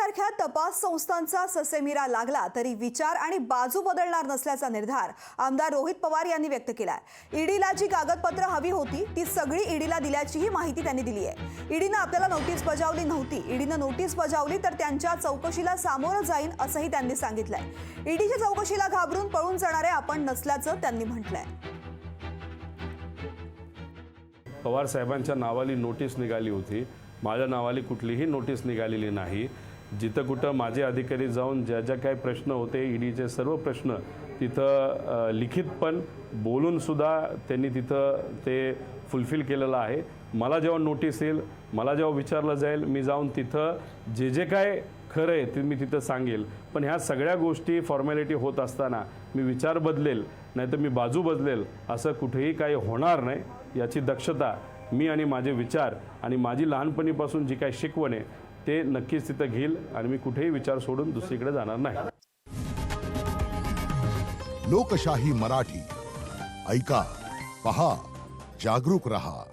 ईडीसारख्या तपास संस्थांचा ससेमिरा लागला तरी विचार आणि बाजू बदलणार नसल्याचा निर्धार आमदार रोहित पवार यांनी व्यक्त केलाय। ईडीला जी कागदपत्र हवी होती ती सगळी ईडीला दिल्याचीही माहिती त्यांनी दिली आहे। ईडीनं आपल्याला नोटीस बजावली नव्हती, ईडीनं नोटीस बजावली तर त्यांच्या चौकशीला सामोरं जाईन असंही त्यांनी सांगितलंय। ईडीच्या चौकशीला घाबरून पळून जाणारे आपण नसल्याचं त्यांनी म्हटलंय। पवार साहेबांच्या नावाली नोटीस निघाली होती, माझ्या नावाली कुठलीही नोटीस निघालेली नाही। जिथं कुठं माझे अधिकारी जाऊन ज्या ज्या काही प्रश्न होते, ईडीचे सर्व प्रश्न तिथं लिखित पण बोलून सुद्धा त्यांनी तिथं ते फुलफिल केलेलं आहे। मला जेव्हा नोटीस येईल, मला जेव्हा विचारलं जाईल, मी जाऊन तिथं जे जे काय खरं आहे ते मी तिथं सांगेल। पण ह्या सगळ्या गोष्टी फॉर्मॅलिटी होत असताना मी विचार बदलेल नाहीतर मी बाजू बदलेल असं कुठेही काही होणार नाही। याची दक्षता मी आणि माझे विचार आणि माझी लहानपणीपासून जी काही शिकवण आहे ते नक्कीच तिथं घेईल आणि मी कुठेही विचार सोडून दुसरीकडे जाणार नाही। लोकशाही मराठी ऐका, पहा, जागरूक रहा।